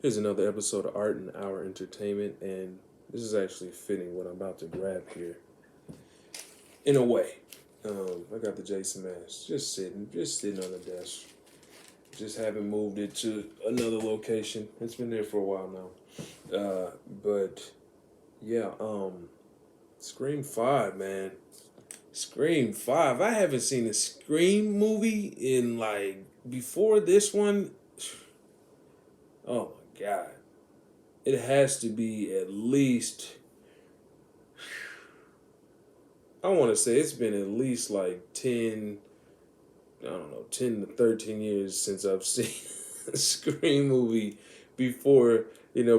Here's another episode of Art and Our Entertainment, and this is actually fitting what I'm about to grab here. In a way, I got the Jason mask just sitting on the desk. Just haven't moved it to another location. It's been there for a while now. But yeah, Scream 5, man. Scream 5. I haven't seen a Scream movie in like before this one. Oh my god. It has to be at least, I want to say it's been at least like 10, I don't know, 10 to 13 years since I've seen a Scream movie before,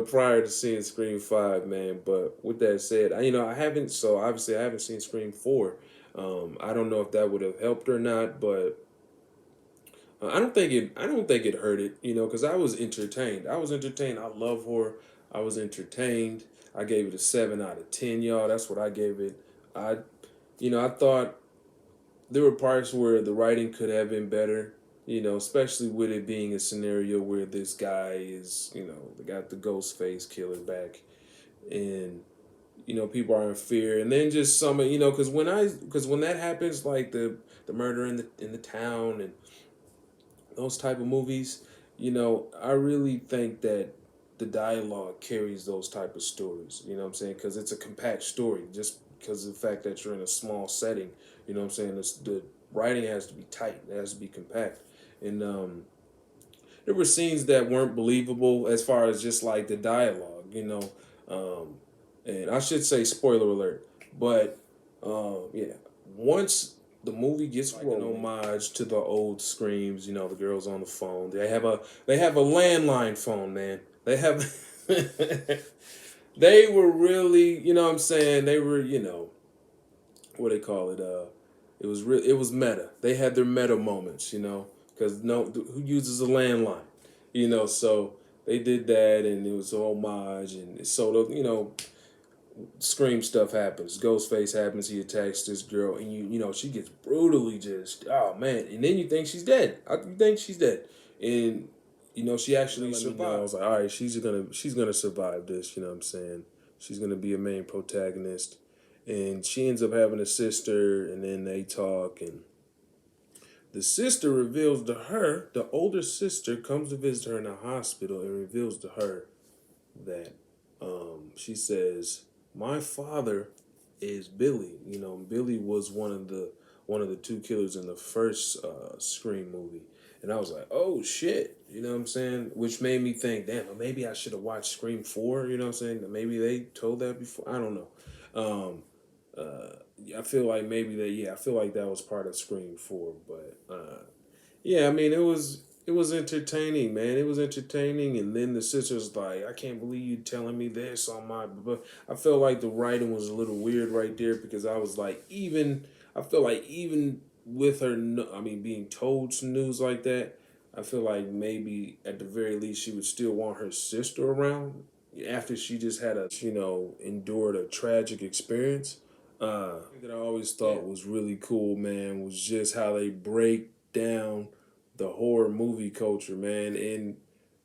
prior to seeing Scream 5, man. But with that said, I haven't, so obviously I haven't seen Scream 4. I don't know if that would have helped or not, but I don't think it hurt it, because I was entertained. I was entertained. I love horror. I was entertained. I gave it a 7 out of 10, y'all. That's what I gave it. I, I thought there were parts where the writing could have been better, especially with it being a scenario where this guy is, they got the ghost face killer back, and people are in fear, and then just some, because when that happens, like the murder in the town and those type of movies, I really think that the dialogue carries those type of stories. You know what I'm saying? Because it's a compact story, just because of the fact that you're in a small setting. You know what I'm saying? The writing has to be tight. It has to be compact. And there were scenes that weren't believable as far as just like the dialogue. And I should say spoiler alert, but yeah, once the movie gets like an homage to the old screams, the girls on the phone. They have a landline phone, man. They have they were really, what I'm saying, they were, what they call it, it was meta. They had their meta moments, because no, who uses a landline, so they did that, and it was a homage, and so Scream stuff happens. Ghostface happens. He attacks this girl, and she gets brutally just, oh man, and then you think she's dead. You think she's dead, and she actually survived. I was like, all right, she's gonna survive this. You know what I'm saying? She's gonna be a main protagonist, and she ends up having a sister, and then they talk, and the sister reveals to her, the older sister comes to visit her in the hospital and reveals to her that she says, my father is Billy. Billy was one of the two killers in the first Scream movie. And I was like, oh shit, you know what I'm saying? Which made me think, damn, maybe I should have watched Scream 4, you know what I'm saying? Maybe they told that before. I don't know. I feel like I feel like that was part of Scream 4, but yeah, I mean, it was entertaining, man. It was entertaining, and then the sister's like, "I can't believe you telling me this on my." But I felt like the writing was a little weird right there because I was like, I feel like even with her, I mean, being told some news like that, I feel like maybe at the very least she would still want her sister around after she just had endured a tragic experience. That I always thought was really cool, man, was just how they break down the horror movie culture, man. And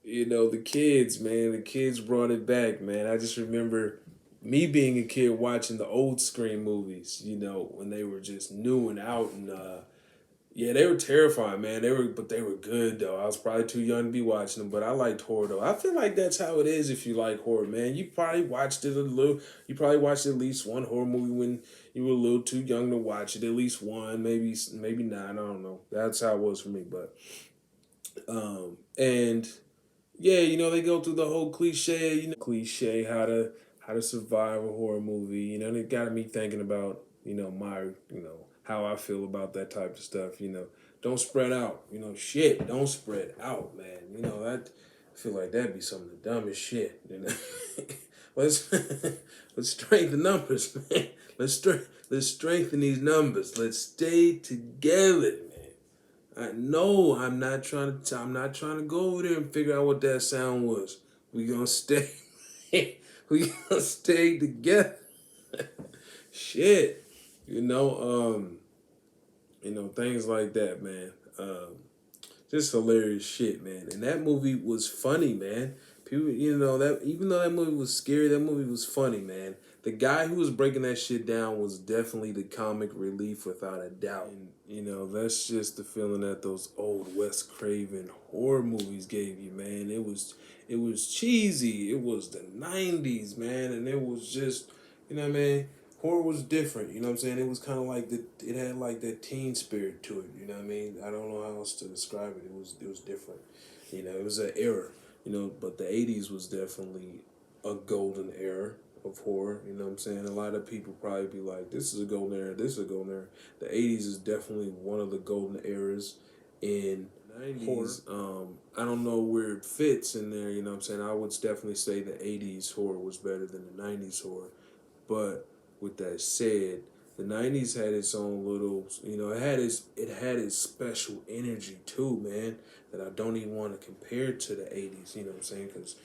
the kids, man, the kids brought it back, man. I just remember me being a kid watching the old Scream movies, when they were just new and out, and yeah, they were terrifying, man. But they were good though. I was probably too young to be watching them, but I liked horror though. I feel like that's how it is if you like horror, man. You probably watched it a little. You probably watched at least one horror movie when you were a little too young to watch it. At least one, maybe not. I don't know. That's how it was for me. But and yeah, they go through the whole cliche, cliche how to survive a horror movie. And it got me thinking about my how I feel about that type of stuff. Don't spread out. Shit, don't spread out, man. That I feel like that'd be some of the dumbest shit. let's let's strengthen numbers, man. Let's strengthen these numbers. Let's stay together, man. I know I'm not trying to go over there and figure out what that sound was. We gonna stay we gonna stay together. Shit. Things like that, man. Just hilarious shit, man. And that movie was funny, man. People, that even though that movie was scary, that movie was funny, man. The guy who was breaking that shit down was definitely the comic relief without a doubt. And that's just the feeling that those old Wes Craven horror movies gave you, man. It was cheesy. It was the '90s, man, and it was just, you know what I mean. Horror was different, you know what I'm saying? It was kind of like it had like that teen spirit to it, you know what I mean? I don't know how else to describe it. It was different, it was an era, but the '80s was definitely a golden era of horror. You know what I'm saying? A lot of people probably be like, "This is a golden era. This is a golden era." The '80s is definitely one of the golden eras in '90s. I don't know where it fits in there. You know what I'm saying? I would definitely say the '80s horror was better than the '90s horror. But with that said, the '90s had its own little, it had its special energy too, man. That I don't even want to compare to the '80s. You know what I'm saying? Because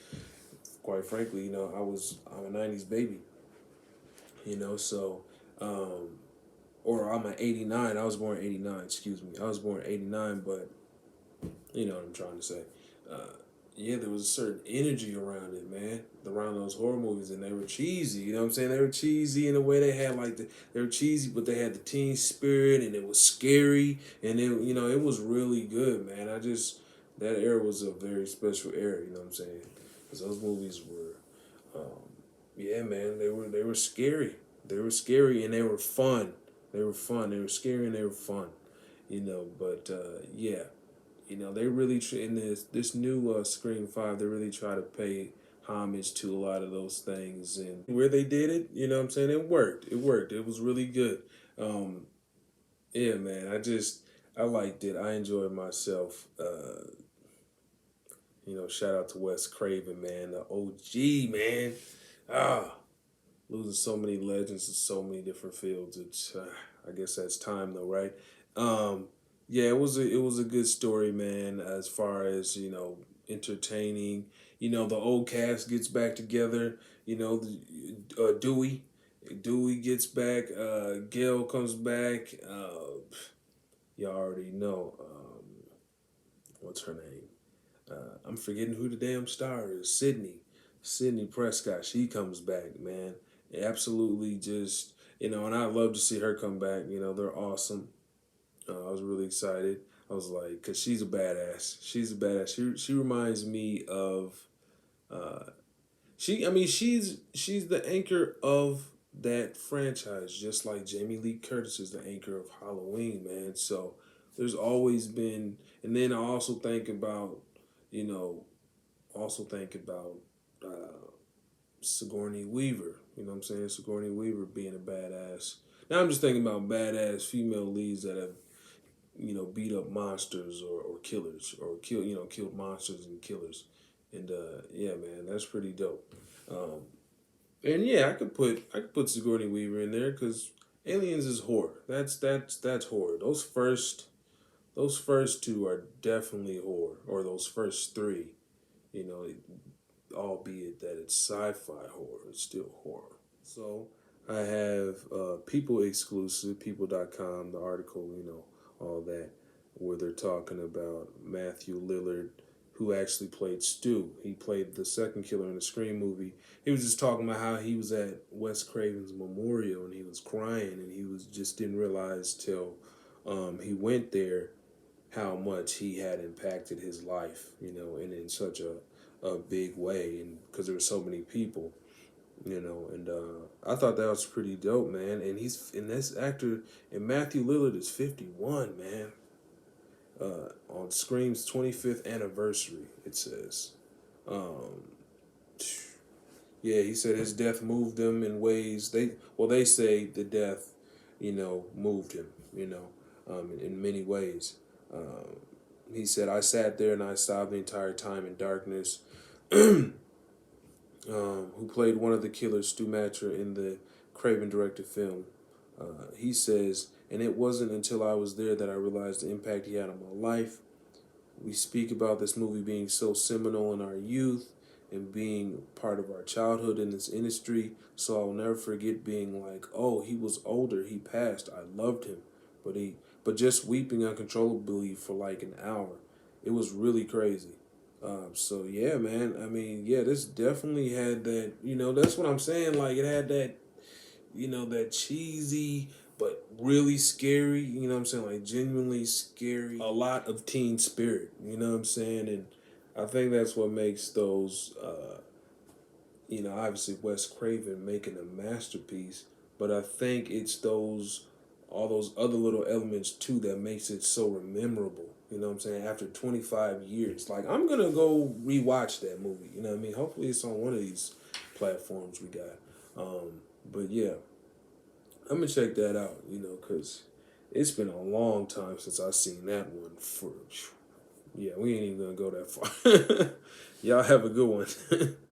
quite frankly, I'm a '90s baby. So, or I'm an '89. I was born in '89. Excuse me, I was born in '89, but you know what I'm trying to say. Uh, yeah, there was a certain energy around it, man. Around those horror movies, and they were cheesy. You know what I'm saying? They were cheesy in a way. They were cheesy, but they had the teen spirit, and it was scary, and it was really good, man. That era was a very special era. You know what I'm saying? Because those movies were, yeah, man. They were scary. They were scary, and they were fun. They were fun. They were scary, and they were fun. But yeah. They really in this new Scream 5. They really try to pay homage to a lot of those things, and where they did it, what I'm saying, it worked. It worked. It was really good. Um, yeah, man. I liked it. I enjoyed myself. Shout out to Wes Craven, man, the OG, man. Ah, losing so many legends in so many different fields. It's I guess that's time though, right? Um, yeah, it was a good story, man. As far as entertaining. The old cast gets back together. Dewey gets back. Gail comes back. You already know. What's her name? I'm forgetting who the damn star is. Sydney Prescott. She comes back, man. Absolutely, just and I love to see her come back. They're awesome. I was really excited. I was like, cause she's a badass. She's a badass. She reminds me of uh, she. I mean, she's the anchor of that franchise, just like Jamie Lee Curtis is the anchor of Halloween, man. So there's always been, and then I also think about, you know, also think about Sigourney Weaver. You know what I'm saying? Sigourney Weaver being a badass. Now I'm just thinking about badass female leads that have beat up monsters or killers or killed monsters and killers. And yeah, man, that's pretty dope. Um, and yeah, I could put Sigourney Weaver in there because Aliens is horror. That's horror. Those first two are definitely horror, or those first three. You know, albeit that it's sci-fi horror, it's still horror. So I have People exclusive, people.com, the article, all that, where they're talking about Matthew Lillard, who actually played Stu. He played the second killer in the Scream movie. He was just talking about how he was at Wes Craven's memorial and he was crying and he was just didn't realize till he went there how much he had impacted his life, and in such a big way, and because there were so many people, and I thought that was pretty dope, man. And this actor, and Matthew Lillard is 51, man. On Scream's 25th anniversary, it says. Um, yeah, he said his death moved him in ways they say the death, moved him, in many ways. Um, he said, I sat there and I sobbed the entire time in darkness. Who played one of the killers, Stu Matra, in the Craven directed film. He says, and it wasn't until I was there that I realized the impact he had on my life. We speak about this movie being so seminal in our youth and being part of our childhood in this industry, so I'll never forget being like, oh, he was older, he passed, I loved him. But just weeping uncontrollably for like an hour. It was really crazy. So yeah, man. I mean, yeah, this definitely had that. That's what I'm saying. Like it had that. That cheesy but really scary. What I'm saying, like genuinely scary. A lot of teen spirit. What I'm saying, and I think that's what makes those. Obviously Wes Craven making a masterpiece, but I think it's all those other little elements too that makes it so memorable. What I'm saying? After 25 years, like I'm gonna go rewatch that movie. You know what I mean? Hopefully it's on one of these platforms we got. But yeah, I'm gonna check that out. Cause it's been a long time since I seen that one. Yeah, we ain't even gonna go that far. Y'all have a good one.